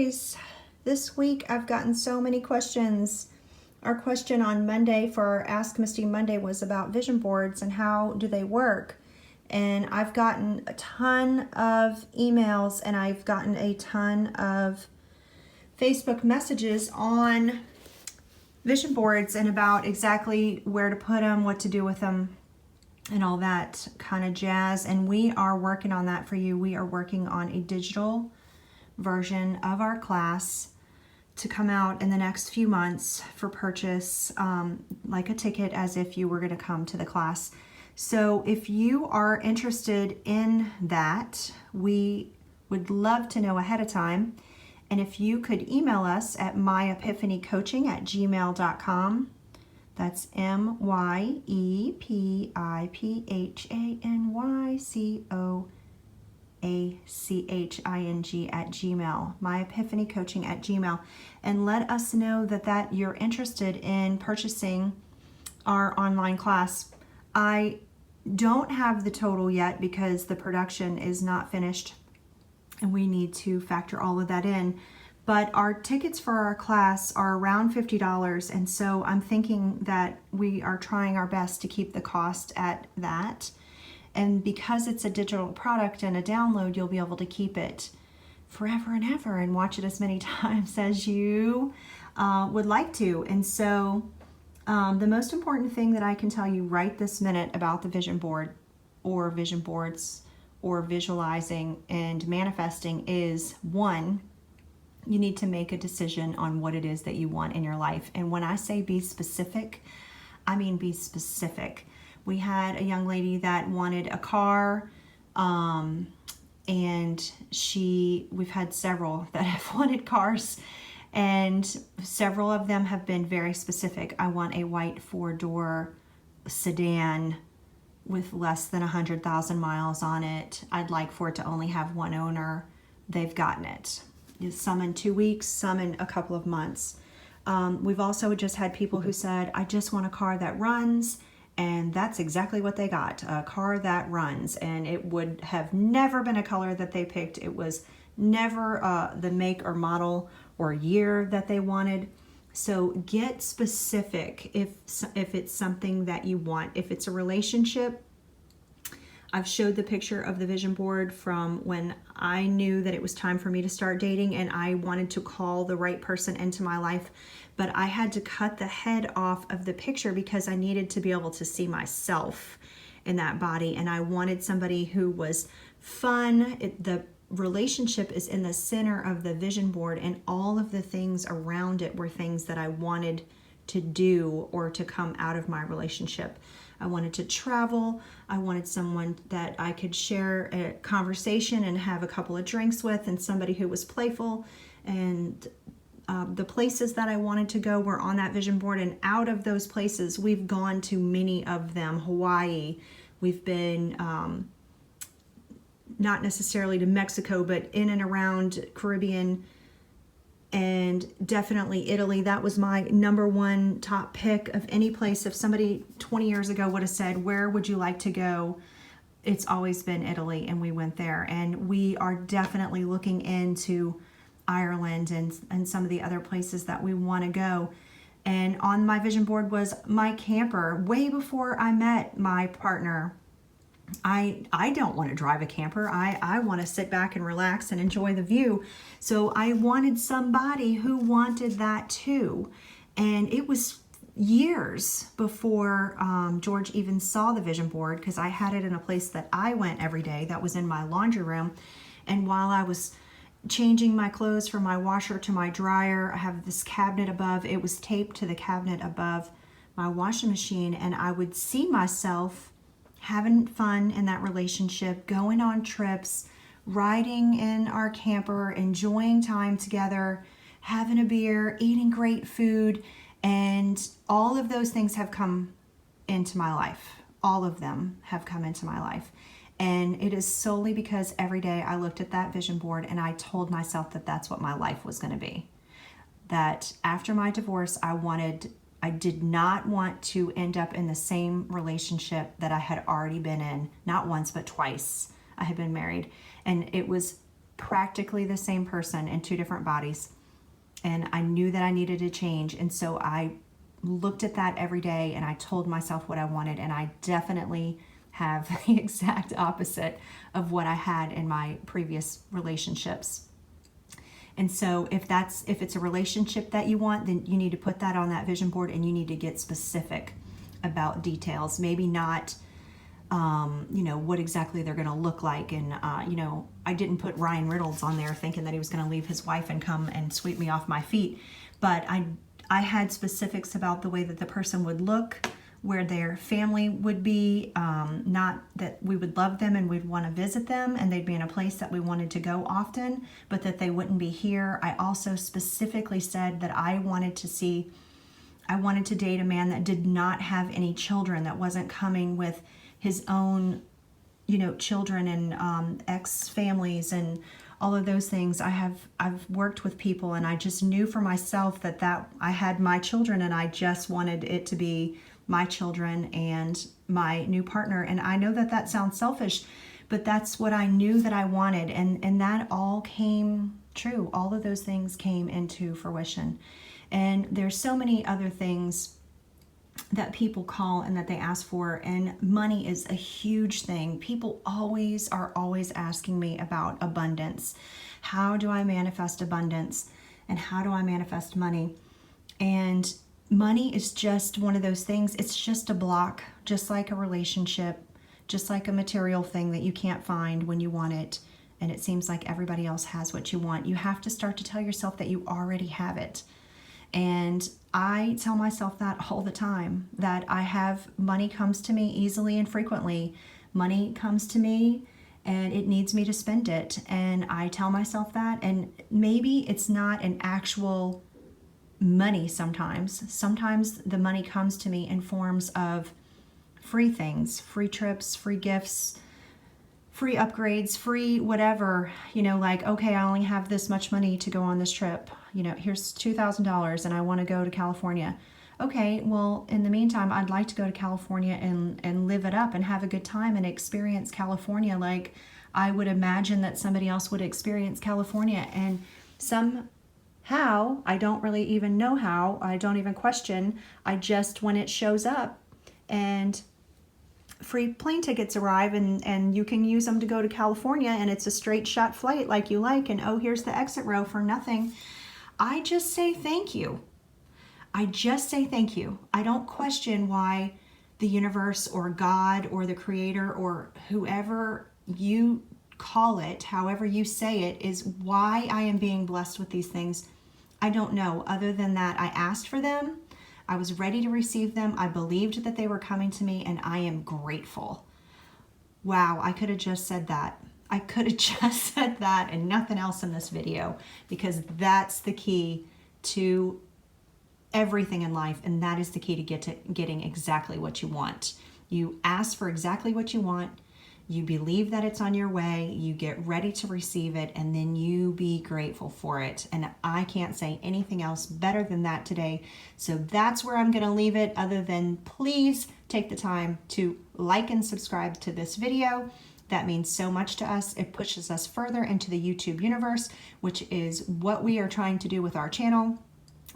guys, this week I've gotten so many questions. Our question on Monday for our Ask Misty Monday was about vision boards and how do they work. And I've gotten a ton of emails and I've gotten a ton of Facebook messages on vision boards and about exactly where to put them, what to do with them, and all that kind of jazz. And we are working on that for you. We are working on a digital version of our class to come out in the next few months for purchase, like a ticket, as if you were going to come to the class. So if you are interested in that, we would love to know ahead of time. And if you could email us at myepiphanycoaching@gmail.com. That's myepiphanycoaching@gmail, myepiphanycoaching@gmail, and let us know that you're interested in purchasing our online class. I don't have the total yet because the production is not finished and we need to factor all of that in. But our tickets for our class are around $50, and so I'm thinking that we are trying our best to keep the cost at that. And because it's a digital product and a download, you'll be able to keep it forever and ever and watch it as many times as you would like to. And so the most important thing that I can tell you right this minute about the vision board or vision boards or visualizing and manifesting is, one, you need to make a decision on what it is that you want in your life. And when I say be specific, I mean be specific. We had a young lady that wanted a car, and we've had several that have wanted cars, and several of them have been very specific. I want a white 4-door sedan with less than 100,000 miles on it. I'd like for it to only have one owner. They've gotten it. Some in 2 weeks, some in a couple of months. We've also just had people who said, I just want a car that runs, and that's exactly what they got, a car that runs. And it would have never been a color that they picked. It was never the make or model or year that they wanted. So get specific if it's something that you want. If it's a relationship, I've showed the picture of the vision board from when I knew that it was time for me to start dating and I wanted to call the right person into my life, but I had to cut the head off of the picture because I needed to be able to see myself in that body, and I wanted somebody who was fun. The relationship is in the center of the vision board, and all of the things around it were things that I wanted to do or to come out of my relationship. I wanted to travel. I wanted someone that I could share a conversation and have a couple of drinks with, and somebody who was playful. And the places that I wanted to go were on that vision board. And out of those places, we've gone to many of them. Hawaii. We've been not necessarily to Mexico, but in and around Caribbean, and definitely Italy. That was my number one top pick of any place. If somebody 20 years ago would have said, where would you like to go? It's always been Italy, and we went there. And we are definitely looking into Ireland and some of the other places that we want to go. And on my vision board was my camper. Way before I met my partner, I don't want to drive a camper. I want to sit back and relax and enjoy the view. So I wanted somebody who wanted that too. And it was years before George even saw the vision board, because I had it in a place that I went every day. That was in my laundry room. And while I was changing my clothes from my washer to my dryer, I have this cabinet above. It was taped to the cabinet above my washing machine, and I would see myself having fun in that relationship, going on trips, riding in our camper, enjoying time together, having a beer, eating great food, and all of those things have come into my life. All of them have come into my life. And it is solely because every day I looked at that vision board and I told myself that that's what my life was going to be. That after my divorce, I did not want to end up in the same relationship that I had already been in, not once, but twice. I had been married, and it was practically the same person in two different bodies. And I knew that I needed to change. And so I looked at that every day and I told myself what I wanted. And I definitely have the exact opposite of what I had in my previous relationships. And so if it's a relationship that you want, then you need to put that on that vision board and you need to get specific about details. Maybe not, what exactly they're going to look like. And, I didn't put Ryan Reynolds on there thinking that he was going to leave his wife and come and sweep me off my feet. But I had specifics about the way that the person would look, where their family would be, not that we would love them and we'd want to visit them and they'd be in a place that we wanted to go often, but that they wouldn't be here. I also specifically said that I wanted to date a man that did not have any children, that wasn't coming with his own, children and ex-families and all of those things. I've worked with people and I just knew for myself that I had my children and I just wanted it to be my children and my new partner. And I know that sounds selfish, but that's what I knew that I wanted. And that all came true. All of those things came into fruition. And there's so many other things that people call and that they ask for, and money is a huge thing. People are always asking me about abundance. How do I manifest abundance? And how do I manifest money? And money is just one of those things. It's just a block, just like a relationship, just like a material thing that you can't find when you want it. And it seems like everybody else has what you want. You have to start to tell yourself that you already have it. And I tell myself that all the time, that money comes to me easily and frequently. Money comes to me and it needs me to spend it. And I tell myself that. And maybe it's not an actual money sometimes. Sometimes the money comes to me in forms of free things, free trips, free gifts, free upgrades, free whatever, like, okay, I only have this much money to go on this trip. Here's $2,000 and I want to go to California. Okay, well, in the meantime, I'd like to go to California and live it up and have a good time and experience California like I would imagine that somebody else would experience California. And somehow, I don't really even know how, I don't even question, when it shows up and free plane tickets arrive and you can use them to go to California and it's a straight shot flight like you like, and oh, here's the exit row for nothing. I just say thank you. I don't question why the universe or God or the creator or whoever you call it, however you say it, is why I am being blessed with these things. I don't know. Other than that, I asked for them. I was ready to receive them. I believed that they were coming to me, and I am grateful. Wow, I could have just said that. And nothing else in this video, because that's the key to everything in life, and that is the key to getting exactly what you want. You ask for exactly what you want. You believe that it's on your way, you get ready to receive it, and then you be grateful for it. And I can't say anything else better than that today. So that's where I'm going to leave it, other than please take the time to like and subscribe to this video. That means so much to us. It pushes us further into the YouTube universe, which is what we are trying to do with our channel.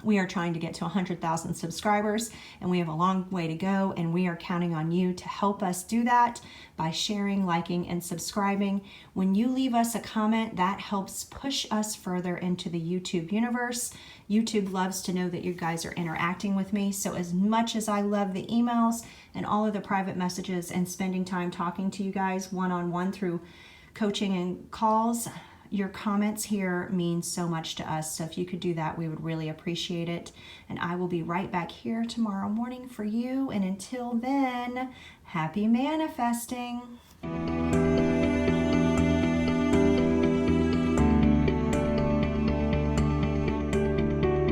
We are trying to get to 100,000 subscribers, and we have a long way to go, and we are counting on you to help us do that by sharing, liking, and subscribing. When you leave us a comment, that helps push us further into the YouTube universe. YouTube loves to know that you guys are interacting with me, so as much as I love the emails and all of the private messages and spending time talking to you guys one-on-one through coaching and calls, your comments here mean so much to us. So if you could do that, we would really appreciate it. And I will be right back here tomorrow morning for you. And until then, happy manifesting.